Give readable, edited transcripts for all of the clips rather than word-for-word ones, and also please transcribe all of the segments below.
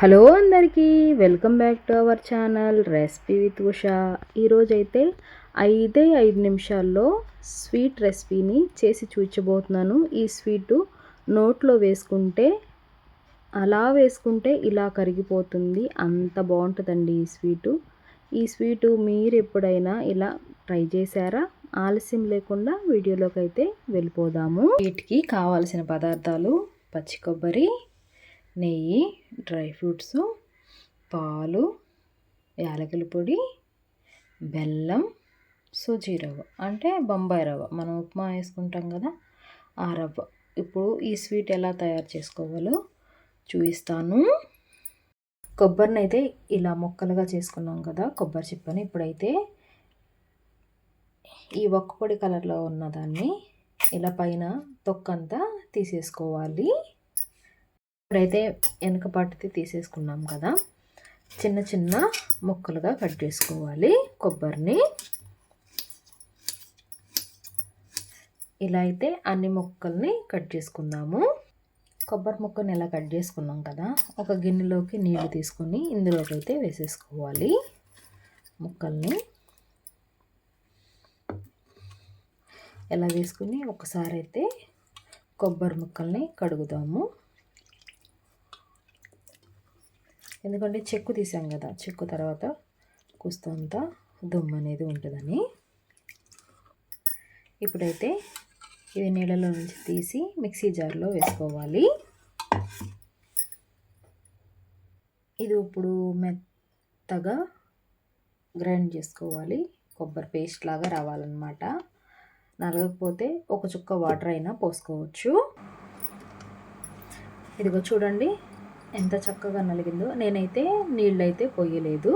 Hello అందరికీ welcome back to our channel recipe with Usha. ఈరోజైతే 5 నిమిషాల్లో స్వీట్ రెసిపీని చేసి చూపించబోతున్నాను. ఈ స్వీటు నోట్లో వేసుకుంటే ఇలా కరిగిపోతుంది. అంత బాగుంటుందండి ఈ స్వీటు. ఈ స్వీటు మీరు ఎప్పుడైనా ఇలా ట్రై చేశారా? ఆలస్యం లేకుండా వీడియోలోకి అయితే వెళ్ళిపోదాము. వీటికి కావాల్సిన పదార్థాలు: పచ్చి కొబ్బరి, నెయ్యి, డ్రై ఫ్రూట్స్, పాలు, యాలకుల పొడి, బెల్లం, సూజీ రవ్వ అంటే బొంబాయి రవ్వ, మనం ఉప్మా వేసుకుంటాం కదా ఆ రవ్వ. ఇప్పుడు ఈ స్వీట్ ఎలా తయారు చేసుకోవాలో చూపిస్తాను. కొబ్బరిని అయితే ఇలా ముక్కలుగా చేసుకున్నాం కదా కొబ్బరి చిప్పని. ఇప్పుడైతే ఈ ఒక్క పొడి కలర్లో ఉన్నదాన్ని ఇలా పైన తొక్కంతా తీసేసుకోవాలి. ఇప్పుడైతే వెనక పాటితే తీసేసుకున్నాం కదా, చిన్న చిన్న ముక్కలుగా కట్ చేసుకోవాలి కొబ్బరిని. ఇలా అయితే అన్ని ముక్కల్ని కట్ చేసుకుందాము. కొబ్బరి ముక్కని ఇలా కట్ చేసుకున్నాం కదా, ఒక గిన్నెలోకి నీళ్లు తీసుకొని ఇందులోకి అయితే వేసేసుకోవాలి ముక్కల్ని. ఇలా వేసుకుని ఒకసారి అయితే కొబ్బరి ముక్కల్ని కడుగుదాము. ఎందుకంటే చెక్కు తీసాం కదా, చెక్కు తర్వాత కుస్తంత దుమ్ము అనేది ఉంటుందని. ఇప్పుడైతే ఇవి నీళ్ళలో నుంచి తీసి మిక్సీ జార్లో వేసుకోవాలి. ఇది ఇప్పుడు మెత్తగా గ్రైండ్ చేసుకోవాలి. కొబ్బరి పేస్ట్ లాగా రావాలన్నమాట. నలగకపోతే ఒక చుక్క వాటర్ అయినా పోసుకోవచ్చు. ఇదిగో చూడండి ఎంత చక్కగా నలిగిందో. నేనైతే నీళ్ళు అయితే పోయలేదు,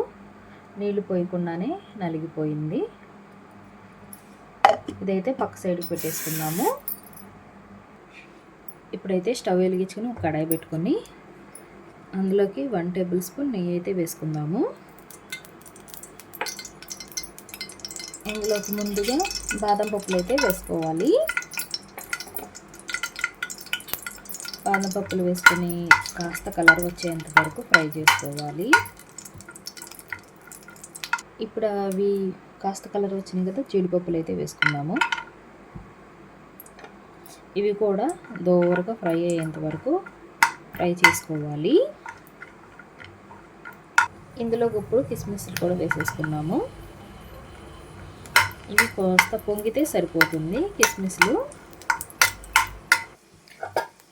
నీళ్ళు పోయకుండానే నలిగిపోయింది. ఇదైతే పక్క సైడ్కి పెట్టేసుకున్నాము. ఇప్పుడైతే స్టవ్ వెలిగించుకొని ఒక కడాయి పెట్టుకొని అందులోకి 1 టేబుల్ స్పూన్ నెయ్యి అయితే వేసుకుందాము. ఇందులోకి ముందుగా బాదం పప్పులు అయితే వేసుకోవాలి. బాదం పప్పులు వేసుకొని కాస్త కలర్ వచ్చేంత వరకు ఫ్రై చేసుకోవాలి. ఇప్పుడు అవి కాస్త కలర్ వచ్చినాయి కదా, జీడిపప్పులు అయితే వేసుకుందాము. ఇవి కూడా దోరగా ఫ్రై అయ్యేంత వరకు ఫ్రై చేసుకోవాలి. ఇందులో ఇప్పుడు కిస్మిస్లు కూడా వేసేసుకున్నాము. ఇవి కాస్త పొంగితే సరిపోతుంది కిస్మిస్లు.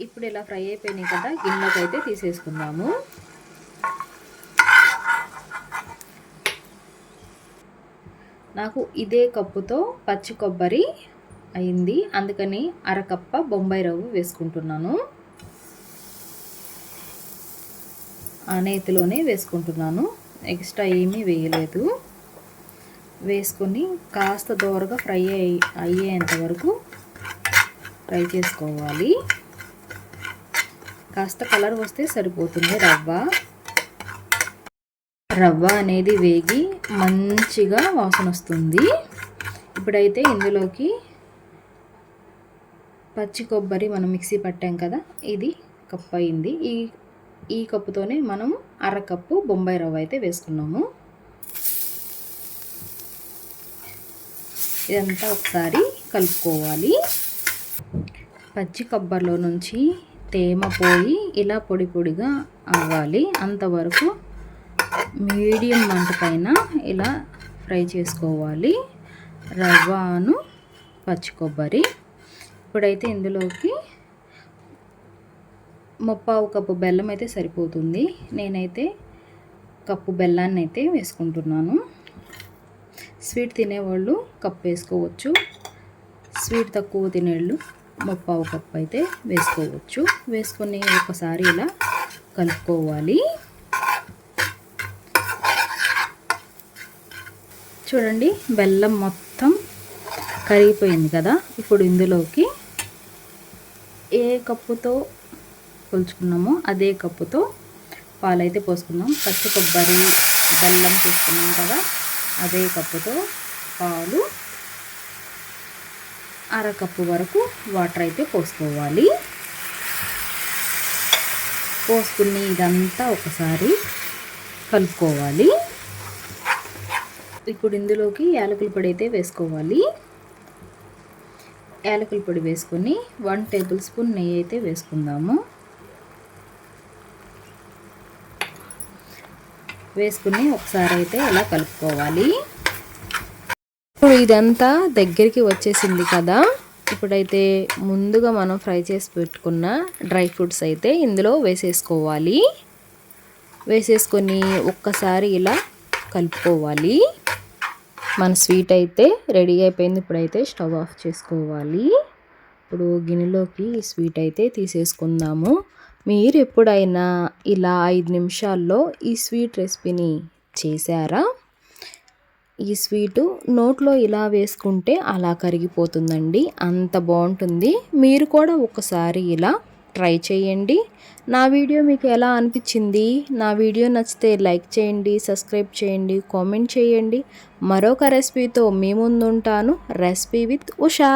ఇప్పుడు ఇలా ఫ్రై అయిపోయినాయి కదా, గిన్నెలోకి అయితే తీసేసుకుందాము. నాకు ఇదే కప్పుతో పచ్చి కొబ్బరి అయింది, అందుకని అరకప్ప బొంబాయి రవ్వ వేసుకుంటున్నాను. ఆ నేతిలోనే వేసుకుంటున్నాను, ఎక్స్ట్రా ఏమీ వేయలేదు. వేసుకొని కాస్త దోరగా ఫ్రై అయ్యేంత వరకు ఫ్రై చేసుకోవాలి. కాస్త కలర్ వస్తే సరిపోతుంది. రవ్వ అనేది వేగి మంచిగా వాసన వస్తుంది. ఇప్పుడైతే ఇందులోకి పచ్చి కొబ్బరి మనం మిక్సీ పట్టాం కదా, ఇది కప్పు అయింది. ఈ కప్పుతోనే మనం అరకప్పు బొంబాయి రవ్వ అయితే వేసుకున్నాము. ఇదంతా ఒకసారి కలుపుకోవాలి. పచ్చి కొబ్బరిలో నుంచి తేమ పోయి ఇలా పొడి పొడిగా అవ్వాలి. అంతవరకు మీడియం మంట పైన ఇలా ఫ్రై చేసుకోవాలి రవ్వను, పచ్చి కొబ్బరి. ఇప్పుడైతే ఇందులోకి 1/4 కప్పు బెల్లం అయితే సరిపోతుంది. నేనైతే కప్పు బెల్లాన్ని అయితే వేసుకుంటున్నాను. స్వీట్ తినేవాళ్ళు కప్పు వేసుకోవచ్చు, స్వీట్ తక్కువ తినేళ్ళు 1/4 కప్పు అయితే వేసుకోవచ్చు. వేసుకొని ఒకసారి ఇలా కలుపుకోవాలి. చూడండి బెల్లం మొత్తం కరిగిపోయింది కదా. ఇప్పుడు ఇందులోకి ఏ కప్పుతో కొలుచుకున్నామో అదే కప్పుతో పాలైతే పోసుకున్నాం. పచ్చి కొబ్బరి, బెల్లం తీసుకున్నాం కదా, అదే కప్పుతో పాలు, అరకప్పు వరకు వాటర్ అయితే పోసుకోవాలి. పోసుకుని ఇదంతా ఒకసారి కలుపుకోవాలి. ఇప్పుడు ఇందులోకి యాలకుల పొడి అయితే వేసుకోవాలి. యాలకుల పొడి వేసుకొని 1 టేబుల్ స్పూన్ నెయ్యి అయితే వేసుకుందాము. వేసుకుని ఒకసారి అయితే ఇలా కలుపుకోవాలి. ఇప్పుడు ఇదంతా దగ్గరికి వచ్చేసింది కదా, ఇప్పుడైతే ముందుగా మనం ఫ్రై చేసి పెట్టుకున్న డ్రై ఫ్రూట్స్ అయితే ఇందులో వేసేసుకోవాలి. వేసేసుకొని ఒక్కసారి ఇలా కలుపుకోవాలి. మన స్వీట్ అయితే రెడీ అయిపోయింది. ఇప్పుడైతే స్టవ్ ఆఫ్ చేసుకోవాలి. ఇప్పుడు గిన్నెలోకి ఈ స్వీట్ అయితే తీసేసుకుందాము. మీరు ఎప్పుడైనా ఇలా 5 నిమిషాల్లో ఈ స్వీట్ రెసిపీని చేశారా? ఈ స్వీటు నోట్లో ఇలా వేసుకుంటే అలా కరిగిపోతుందండి, అంత బాగుంటుంది. మీరు కూడా ఒకసారి ఇలా ట్రై చేయండి. నా వీడియో మీకు ఎలా అనిపించింది? నా వీడియో నచ్చితే లైక్ చేయండి, సబ్స్క్రైబ్ చేయండి, కామెంట్ చేయండి. మరొక రెసిపీతో మీ ముందు ఉంటాను. Recipe with Usha.